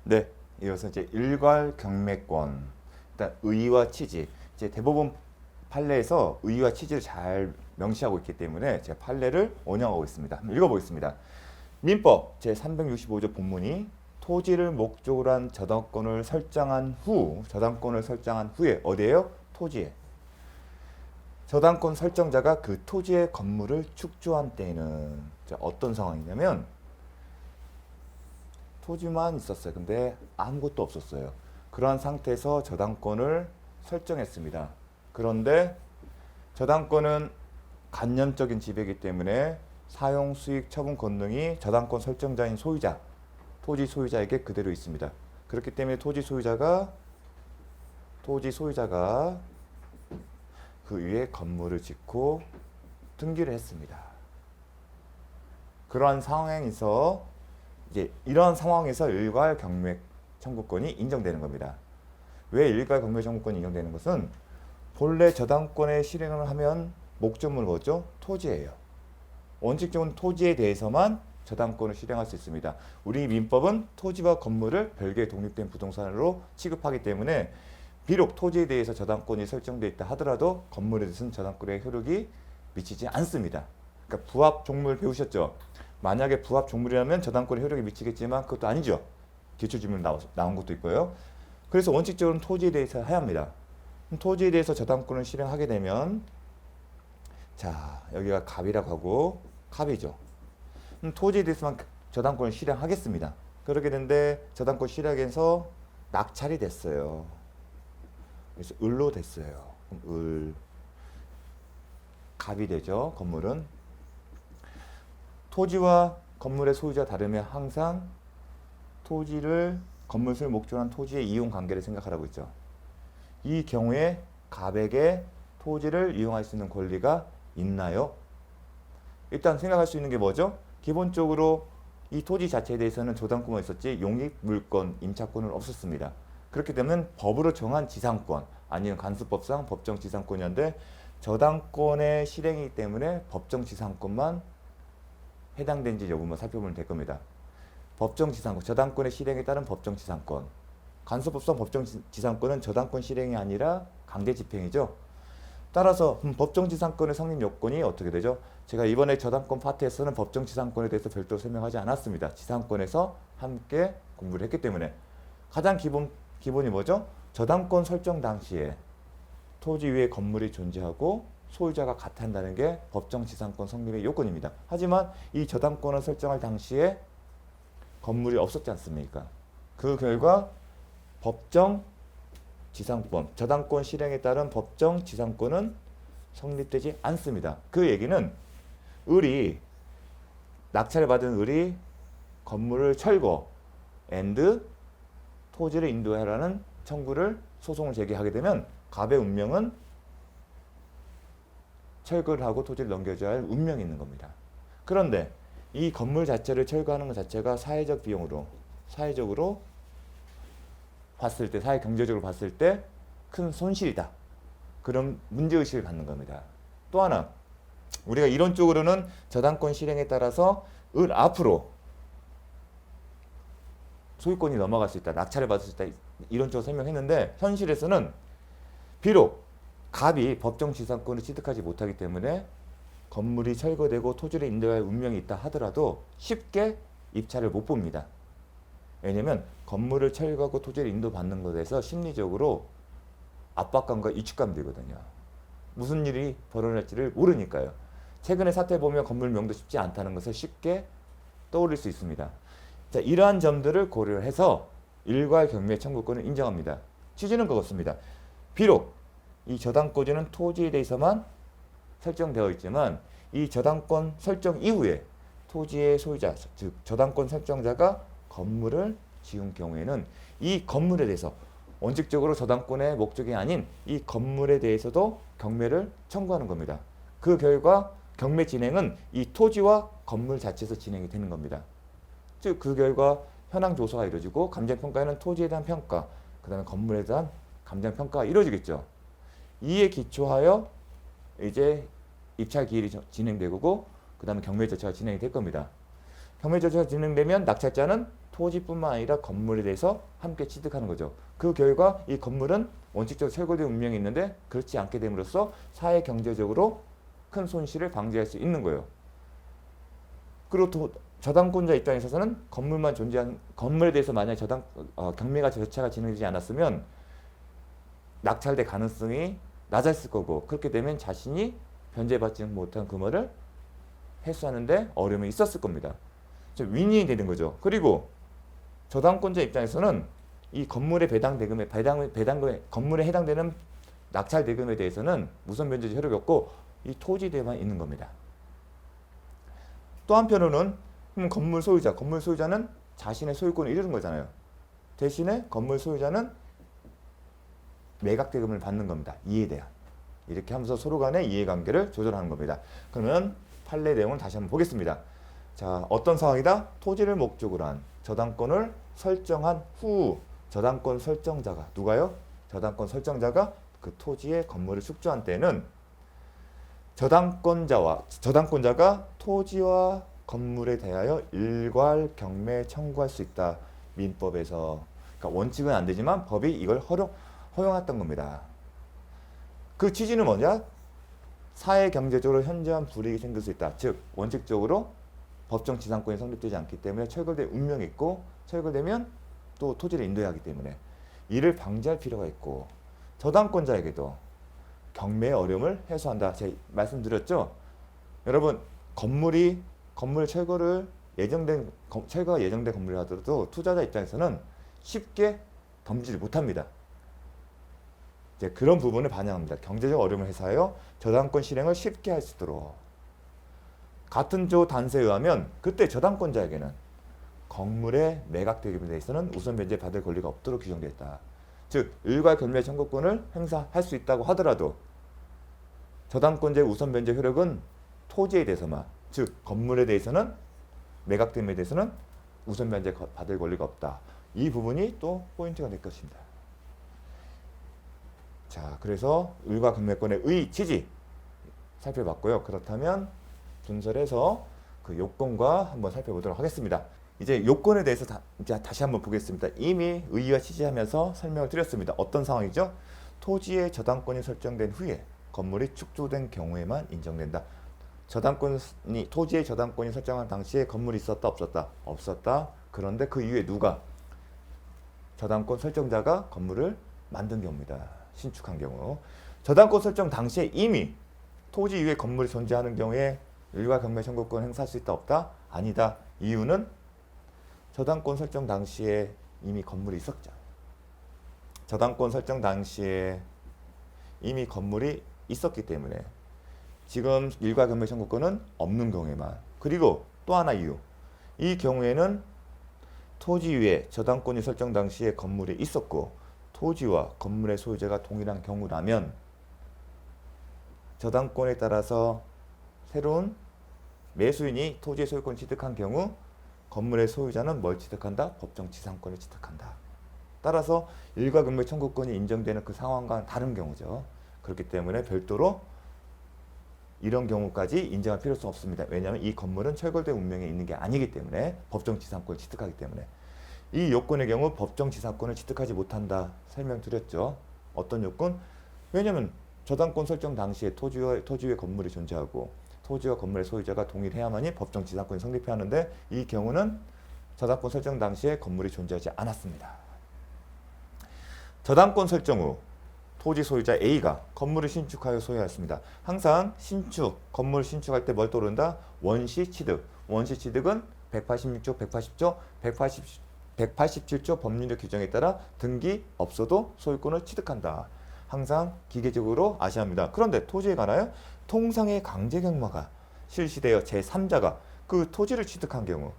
네, 이어서 이제 일괄 경매권. 일단 의의와 취지. 이제 대법원 판례에서 의의와 취지를 잘 명시하고 있기 때문에 제가 판례를 원형하고 있습니다. 한번 읽어보겠습니다. 민법 제365조 본문이 토지를 목적으로 한 저당권을 설정한 후에 어디에요? 토지에. 저당권 설정자가 그 토지의 건물을 축조한 때에는 어떤 상황이냐면 토지만 있었어요. 근데 아무것도 없었어요. 그러한 상태에서 저당권을 설정했습니다. 그런데 저당권은 간념적인 지배이기 때문에 사용, 수익, 처분 권능이 저당권 설정자인 소유자, 토지 소유자에게 그대로 있습니다. 그렇기 때문에 토지 소유자가 그 위에 건물을 짓고 등기를 했습니다. 그러한 상황에서 이제 이러한 상황에서 일괄 경매 청구권이 인정되는 겁니다. 왜 일괄 경매 청구권이 인정되는 것은 본래 저당권의 실행을 하면 목적물은 뭐죠? 토지예요. 원칙적으로 토지에 대해서만 저당권을 실행할 수 있습니다. 우리 민법은 토지와 건물을 별개의 독립된 부동산으로 취급하기 때문에 비록 토지에 대해서 저당권이 설정되어 있다 하더라도 건물에 대해서는 저당권의 효력이 미치지 않습니다. 그러니까 부합 종물 배우셨죠? 만약에 부합 종물이라면 저당권의 효력이 미치겠지만 그것도 아니죠. 기초질문 나온 것도 있고요. 그래서 원칙적으로는 토지에 대해서 해야 합니다. 토지에 대해서 저당권을 실행하게 되면 자 여기가 갑이라고 하고 갑이죠. 토지에 대해서만 저당권을 실행하겠습니다. 그렇게 되는데 저당권 실행해서 낙찰이 됐어요. 그래서 을로 됐어요. 그럼 을 갑이 되죠. 건물은 토지와 건물의 소유자 다르면 항상 토지를 건물을 목적으로 한 토지의 이용 관계를 생각하라고 했죠. 이 경우에 갑에게 토지를 이용할 수 있는 권리가 있나요? 일단 생각할 수 있는 게 뭐죠? 기본적으로 이 토지 자체에 대해서는 저당권만 있었지 용익, 물권, 임차권은 없었습니다. 그렇게 되면 법으로 정한 지상권 아니면 간수법상 법정 지상권이었는데 저당권의 실행이기 때문에 법정 지상권만 해당된지 여부만 살펴보면 될 겁니다. 법정 지상권, 저당권의 실행에 따른 법정 지상권. 간수법상 법정 지상권은 저당권 실행이 아니라 강제 집행이죠. 따라서 법정 지상권의 성립 요건이 어떻게 되죠? 제가 이번에 저당권 파트에서는 법정 지상권에 대해서 별도로 설명하지 않았습니다. 지상권에서 함께 공부를 했기 때문에 가장 기본이 뭐죠? 저당권 설정 당시에 토지 위에 건물이 존재하고 소유자가 같한다는 게 법정 지상권 성립의 요건입니다. 하지만 이 저당권을 설정할 당시에 건물이 없었지 않습니까? 그 결과 법정 지상권, 저당권 실행에 따른 법정 지상권은 성립되지 않습니다. 그 얘기는 낙찰을 받은 을이 건물을 철거 and 토지를 인도하라는 청구를 소송을 제기하게 되면 갑의 운명은 철거를 하고 토지를 넘겨줘야 할 운명이 있는 겁니다. 그런데 이 건물 자체를 철거하는 것 자체가 사회적 비용으로 사회적으로 봤을 때 사회 경제적으로 봤을 때 큰 손실이다. 그런 문제의식을 갖는 겁니다. 또 하나 우리가 이론적으로는 저당권 실행에 따라서 을 앞으로 소유권이 넘어갈 수 있다. 낙찰을 받을 수 있다. 이론적으로 설명했는데 현실에서는 비록 갑이 법정 지상권을 취득하지 못하기 때문에 건물이 철거되고 토지를 인도할 운명이 있다 하더라도 쉽게 입찰을 못 봅니다. 왜냐하면 건물을 철거하고 토지를 인도받는 것에 대해서 심리적으로 압박감과 위축감이 들거든요. 무슨 일이 벌어질지를 모르니까요. 최근에 사태 보면 건물 명도 쉽지 않다는 것을 쉽게 떠올릴 수 있습니다. 자, 이러한 점들을 고려해서 일괄 경매 청구권을 인정합니다. 취지는 그렇습니다. 비록 이 저당권자는 토지에 대해서만 설정되어 있지만 이 저당권 설정 이후에 토지의 소유자, 즉 저당권 설정자가 건물을 지은 경우에는 이 건물에 대해서 원칙적으로 저당권의 목적이 아닌 이 건물에 대해서도 경매를 청구하는 겁니다. 그 결과 경매 진행은 이 토지와 건물 자체에서 진행이 되는 겁니다. 즉 그 결과 현황 조사가 이루어지고 감정평가에는 토지에 대한 평가, 그 다음에 건물에 대한 감정평가가 이루어지겠죠. 이에 기초하여 이제 입찰 기일이 진행되고 그 다음에 경매 절차가 진행이 될 겁니다. 경매 절차가 진행되면 낙찰자는 토지뿐만 아니라 건물에 대해서 함께 취득하는 거죠. 그 결과 이 건물은 원칙적으로 철거된 운명이 있는데 그렇지 않게 됨으로써 사회 경제적으로 큰 손실을 방지할 수 있는 거예요. 그리고 또 저당권자 입장에서는 건물만 존재한 건물에 대해서 만약 경매가 절차가 진행되지 않았으면 낙찰될 가능성이 낮았을 거고 그렇게 되면 자신이 변제받지 못한 금액을 회수하는데 어려움이 있었을 겁니다. 윈윈이 되는 거죠. 그리고 저당권자 입장에서는 이 건물의 배당 대금에 건물에 해당되는 낙찰 대금에 대해서는 우선 변제적 효력이 없고 이 토지대만 있는 겁니다. 또 한편으로는 건물 소유자는 자신의 소유권을 잃은 거잖아요. 대신에 건물 소유자는 매각 대금을 받는 겁니다. 이에 대한. 이렇게 하면서 서로 간의 이해관계를 조절하는 겁니다. 그러면 판례 내용을 다시 한번 보겠습니다. 자, 어떤 상황이다? 토지를 목적으로 한 저당권을 설정한 후 저당권 설정자가 누가요? 저당권 설정자가 그 토지의 건물을 축조한 때는 저당권자가 토지와 건물에 대하여 일괄 경매 청구할 수 있다. 민법에서. 그러니까 원칙은 안 되지만 법이 이걸 허용했던 겁니다. 그 취지는 뭐냐? 사회 경제적으로 현저한 불이익이 생길 수 있다. 즉 원칙적으로 법정 지상권이 성립되지 않기 때문에 철거될 운명이 있고 철거되면 또 토지를 인도해야 하기 때문에 이를 방지할 필요가 있고 저당권자에게도 경매의 어려움을 해소한다. 제가 말씀드렸죠. 여러분 건물 철거가 예정된 건물이 하더라도 투자자 입장에서는 쉽게 덤지지 못합니다. 이제 그런 부분을 반영합니다. 경제적 어려움을 해소하여 저당권 실행을 쉽게 할 수 있도록. 같은 조 단서에 의하면 그때 저당권자에게는 건물의 매각 대금에 대해서는 우선 변제 받을 권리가 없도록 규정되어 있다. 즉 일괄 경매 청구권을 행사할 수 있다고 하더라도 저당권자의 우선 변제 효력은 토지에 대해서만, 즉 건물에 대해서는 매각 대금에 대해서는 우선 변제 받을 권리가 없다. 이 부분이 또 포인트가 될 것입니다. 자, 그래서 일괄 경매권의 의 취지 살펴봤고요. 그렇다면 분설해서 그 요건과 한번 살펴보도록 하겠습니다. 이제 요건에 대해서 이제 다시 한번 보겠습니다. 이미 의의와 취지하면서 설명을 드렸습니다. 어떤 상황이죠? 토지의 저당권이 설정된 후에 건물이 축조된 경우에만 인정된다. 토지의 저당권이 설정한 당시에 건물이 있었다 없었다? 없었다. 그런데 그 이후에 누가? 저당권 설정자가 건물을 만든 경우입니다. 신축한 경우. 저당권 설정 당시에 이미 토지 위에 건물이 존재하는 경우에 일괄 경매 청구권 행사할 수 있다 없다? 아니다. 이유는 저당권 설정 당시에 이미 건물이 있었죠. 저당권 설정 당시에 이미 건물이 있었기 때문에 지금 일괄 경매 청구권은 없는 경우에만. 그리고 또 하나 이유. 이 경우에는 토지 위에 저당권이 설정 당시에 건물이 있었고 토지와 건물의 소유자가 동일한 경우라면 저당권에 따라서 새로운 매수인이 토지의 소유권을 취득한 경우 건물의 소유자는 뭘 취득한다? 법정 지상권을 취득한다. 따라서 일괄 경매 청구권이 인정되는 그 상황과는 다른 경우죠. 그렇기 때문에 별도로 이런 경우까지 인정할 필요성이 없습니다. 왜냐하면 이 건물은 철거된 운명에 있는 게 아니기 때문에 법정 지상권을 취득하기 때문에. 이 요건의 경우 법정 지상권을 취득하지 못한다. 설명드렸죠. 어떤 요건? 왜냐하면 저당권 설정 당시에 토지 위에 건물이 존재하고 토지와 건물의 소유자가 동일해야만이 법정 지상권이 성립해야 하는데 이 경우는 저당권 설정 당시에 건물이 존재하지 않았습니다. 저당권 설정 후 토지 소유자 A가 건물을 신축하여 소유하였습니다. 항상 건물 신축할 때 뭘 떠오른다? 원시 취득. 원시 취득은 186조, 187조 법률의 규정에 따라 등기 없어도 소유권을 취득한다. 항상 기계적으로 아셔야 합니다. 그런데 토지에 관하여 통상의 강제 경마가 실시되어 제3자가 그 토지를 취득한 경우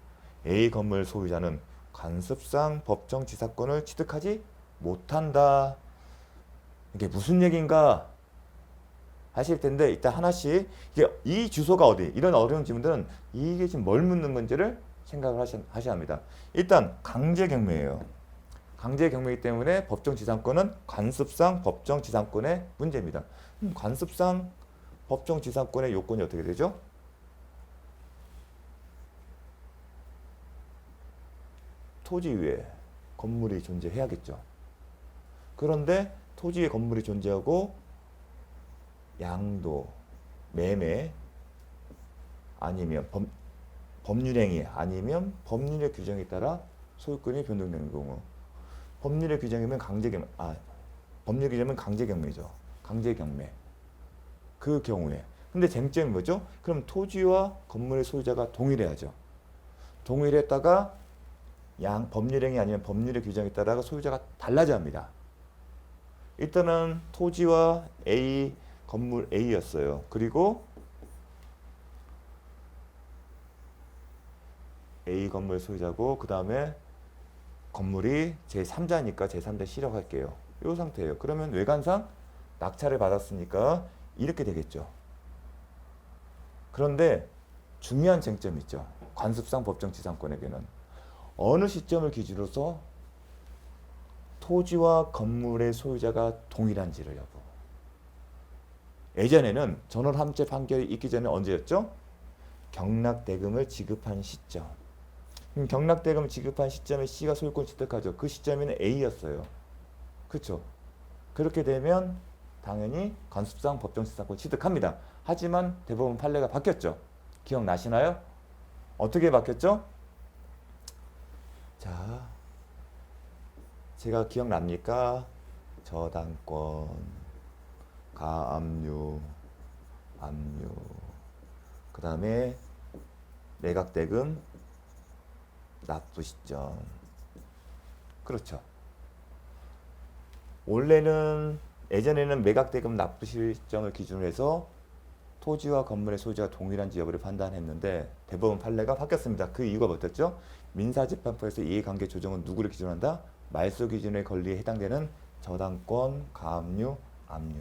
A 건물 소유자는 관습상 법정 지상권을 취득하지 못한다. 이게 무슨 얘기인가 하실 텐데 이따 하나씩 이 주소가 어디? 이런 어려운 질문들은 이게 지금 뭘 묻는 건지를 생각을 하셔야 합니다. 일단 강제 경매예요. 강제 경매이기 때문에 법정 지상권은 관습상 법정 지상권의 문제입니다. 관습상 법정 지상권의 요건이 어떻게 되죠? 토지 위에 건물이 존재해야겠죠. 그런데 토지 위에 건물이 존재하고 양도, 매매, 아니면 법률행위, 아니면 법률의 규정에 따라 소유권이 변동되는 경우. 법률의 규정이면 법률 규정이면 강제경매죠. 강제경매. 그 경우에. 근데 쟁점이 뭐죠? 그럼 토지와 건물의 소유자가 동일해야죠. 동일했다가 법률행위 아니면 법률의 규정에 따라 소유자가 달라져야 합니다. 일단은 토지와 건물 A였어요. 그리고 A 건물 소유자고 그 다음에 건물이 제3자니까 제3자 실역할게요. 이 상태예요. 그러면 외관상 낙찰을 받았으니까 이렇게 되겠죠. 그런데 중요한 쟁점이 있죠. 관습상 법정지상권에게는 어느 시점을 기준으로서 토지와 건물의 소유자가 동일한지를 여부. 예전에는 전월함재 판결이 있기 전에 언제였죠? 경락대금을 지급한 시점. 경락대금 지급한 시점에 C가 소유권 취득하죠. 그 시점에는 A였어요. 그렇죠? 그렇게 되면 당연히 관습상 법정지상권 취득합니다. 하지만 대법원 판례가 바뀌었죠. 기억나시나요? 어떻게 바뀌었죠? 자, 제가 기억납니까? 저당권, 가압류, 압류, 그 다음에 매각대금, 납부 시점. 그렇죠. 원래는 예전에는 매각대금 납부 시점을 기준으로 해서 토지와 건물의 소유자가 동일한지 여부를 판단했는데 대법원 판례가 바뀌었습니다. 그 이유가 뭐였죠? 민사재판법에서 이해관계 조정은 누구를 기준으로 한다? 말소 기준의 권리에 해당되는 저당권, 가압류, 압류.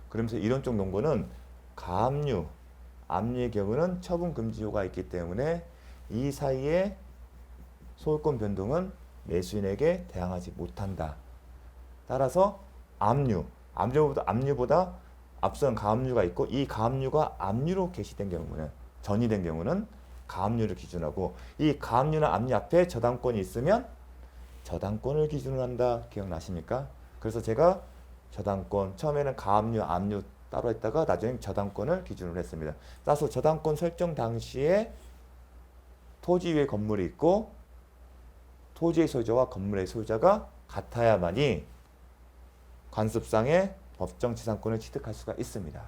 그러면서 이론적 논거는 가압류, 압류의 경우는 처분 금지효가 있기 때문에 이 사이에 소유권 변동은 매수인에게 대항하지 못한다. 따라서 압류보다 앞선 가압류가 있고 이 가압류가 압류로 개시된 경우는 전이된 경우는 가압류를 기준하고 이 가압류나 압류 앞에 저당권이 있으면 저당권을 기준으로 한다. 기억나십니까? 그래서 제가 저당권 처음에는 가압류, 압류 따로 했다가 나중에 저당권을 기준으로 했습니다. 따라서 저당권 설정 당시에 토지 위에 건물이 있고 토지의 소유자와 건물의 소유자가 같아야만이 관습상의 법정지상권을 취득할 수가 있습니다.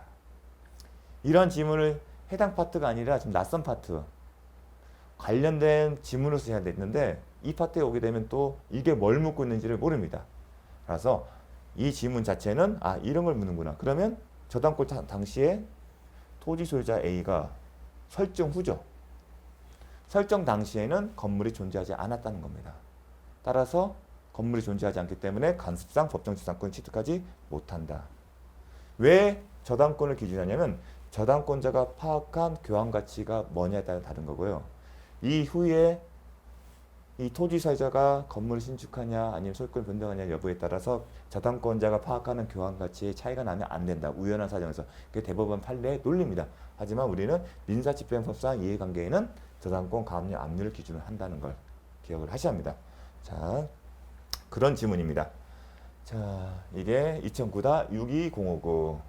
이런 지문을 해당 파트가 아니라 지금 낯선 파트 관련된 지문으로서 해야 되는데 이 파트에 오게 되면 또 이게 뭘 묻고 있는지를 모릅니다. 그래서 이 지문 자체는 이런 걸 묻는구나. 그러면 저당권 당시에 토지 소유자 A가 설정 후죠. 설정 당시에는 건물이 존재하지 않았다는 겁니다. 따라서 건물이 존재하지 않기 때문에 관습상 법정지상권을 취득하지 못한다. 왜 저당권을 기준하냐면 저당권자가 파악한 교환가치가 뭐냐에 따라 다른 거고요. 이후에 이 토지 소유자가 건물을 신축하냐 아니면 소유권을 변동하냐 여부에 따라서 저당권자가 파악하는 교환가치의 차이가 나면 안 된다. 우연한 사정에서. 그게 대법원 판례의 논리입니다. 하지만 우리는 민사집행법상 이해관계에는 저당권, 가압류, 압류를 기준으로 한다는 걸 기억을 하셔야 합니다. 자, 그런 지문입니다. 자, 이게 2009다 62059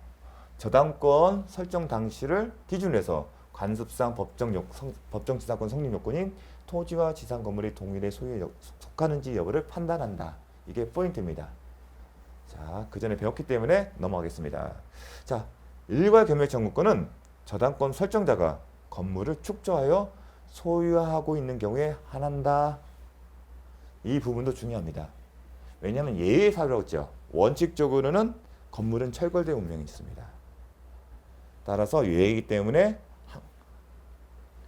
저당권 설정 당시를 기준으로 해서 관습상 법정지상권 성립 요건인 토지와 지상 건물이 동일의 소유에 속하는지 여부를 판단한다. 이게 포인트입니다. 자, 그 전에 배웠기 때문에 넘어가겠습니다. 자, 일괄 겸해 청구권은 저당권 설정자가 건물을 축조하여 소유하고 있는 경우에 한한다. 이 부분도 중요합니다. 왜냐하면 예외 사유라고 했죠. 원칙적으로는 건물은 철거될 운명이 있습니다. 따라서 예외이기 때문에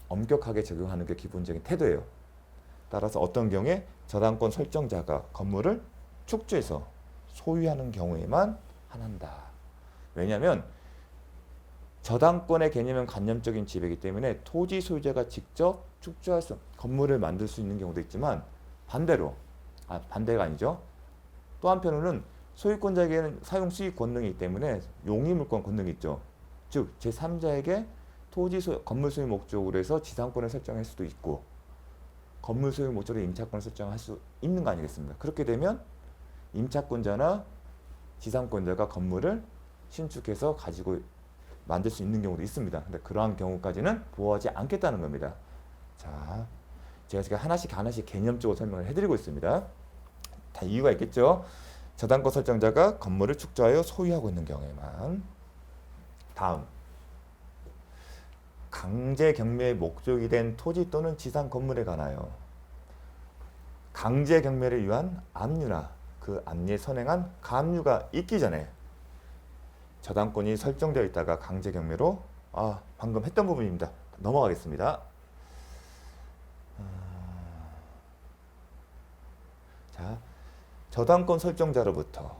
엄격하게 적용하는 게 기본적인 태도예요. 따라서 어떤 경우에 저당권 설정자가 건물을 축조해서 소유하는 경우에만 한한다. 왜냐하면 저당권의 개념은 관념적인 지배이기 때문에 토지 소유자가 직접 축조해서 건물을 만들 수 있는 경우도 있지만 반대로 반대가 아니죠. 또 한편으로는 소유권자에게는 사용 수익 권능이기 때문에 용의물권 권능이 있죠. 즉 제3자에게 건물 소유 목적으로 해서 지상권을 설정할 수도 있고 건물 소유 목적으로 임차권을 설정할 수 있는 거 아니겠습니까? 그렇게 되면 임차권자나 지상권자가 건물을 신축해서 가지고 만들 수 있는 경우도 있습니다. 근데 그러한 경우까지는 보호하지 않겠다는 겁니다. 자, 제가 지금 하나씩 개념적으로 설명을 해드리고 있습니다. 다 이유가 있겠죠. 저당권 설정자가 건물을 축조하여 소유하고 있는 경우에만. 다음, 강제 경매의 목적이 된 토지 또는 지상 건물에 관하여 강제 경매를 위한 압류나 그 압류에 선행한 가압류가 있기 전에 저당권이 설정되어 있다가 강제 경매로 방금 했던 부분입니다. 넘어가겠습니다. 자, 저당권 설정자로부터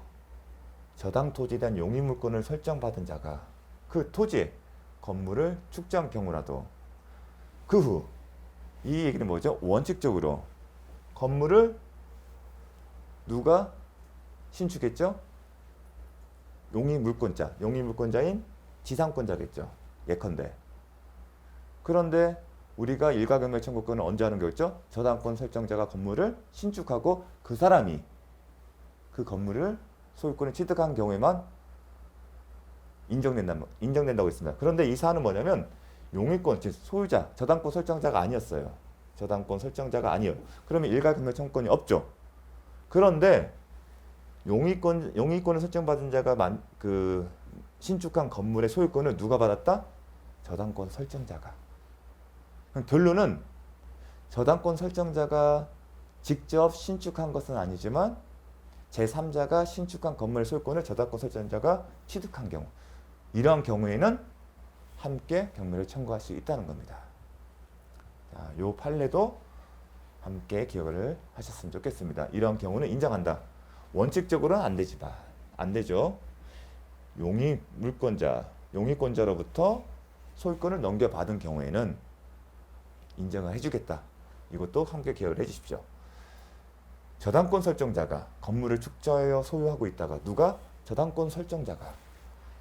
저당 토지에 대한 용의물권을 설정받은 자가 그 토지에 건물을 축조한 경우라도 그 후 이 얘기는 뭐죠? 원칙적으로 건물을 누가 신축했죠? 용의물권자인 지상권자겠죠. 예컨대. 그런데 우리가 일가경매 청구권을 언제 하는 거였죠? 저당권 설정자가 건물을 신축하고 그 사람이 그 건물을 소유권을 취득한 경우에만 인정된다고 했습니다. 그런데 이 사안은 뭐냐면 용의권, 즉 소유자, 저당권 설정자가 아니었어요. 저당권 설정자가 아니에요. 그러면 일가경매 청구권이 없죠. 그런데 용의권을 설정받은 자가 신축한 건물의 소유권을 누가 받았다? 저당권 설정자가. 결론은 저당권 설정자가 직접 신축한 것은 아니지만 제3자가 신축한 건물의 소유권을 저당권 설정자가 취득한 경우, 이러한 경우에는 함께 경매를 청구할 수 있다는 겁니다. 자, 요 판례도 함께 기억을 하셨으면 좋겠습니다. 이러한 경우는 인정한다. 원칙적으로는 안 되죠. 용의권자로부터 소유권을 넘겨받은 경우에는 인정을 해주겠다. 이것도 함께 기억을 해주십시오. 저당권 설정자가 건물을 축조하여 소유하고 있다가 누가? 저당권 설정자가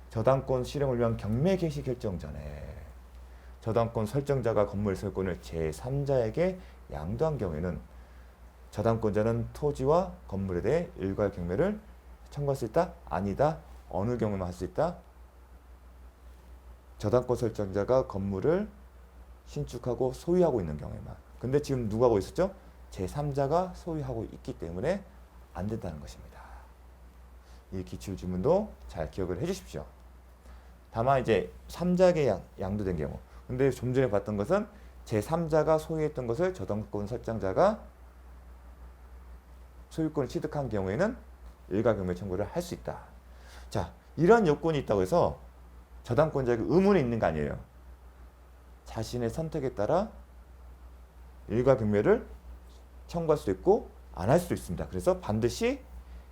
저당권 실행을 위한 경매 개시 결정 전에 저당권 설정자가 건물 소유권을 제3자에게 양도한 경우에는 저당권자는 토지와 건물에 대해 일괄 경매를 청구할 수 있다? 아니다? 어느 경우만 할 수 있다? 저당권 설정자가 건물을 신축하고 소유하고 있는 경우에만. 근데 지금 누가 하고 있었죠? 제3자가 소유하고 있기 때문에 안 된다는 것입니다. 이 기출지문도 잘 기억을 해주십시오. 다만 이제 3자에게 양도된 경우. 근데 좀 전에 봤던 것은 제3자가 소유했던 것을 저당권 설정자가 소유권을 취득한 경우에는 일가경매 청구를 할 수 있다. 자, 이런 요건이 있다고 해서 저당권자에게 의무는 있는 거 아니에요. 자신의 선택에 따라 일가경매를 청구할 수도 있고 안 할 수도 있습니다. 그래서 반드시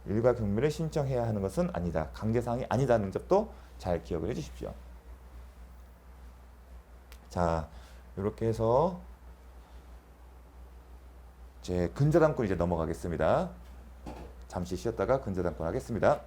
일가경매를 신청해야 하는 것은 아니다. 강제사항이 아니다는 점도 잘 기억을 해주십시오. 자, 이렇게 해서 제 근저당권 이제 넘어가겠습니다. 잠시 쉬었다가 근저당권 하겠습니다.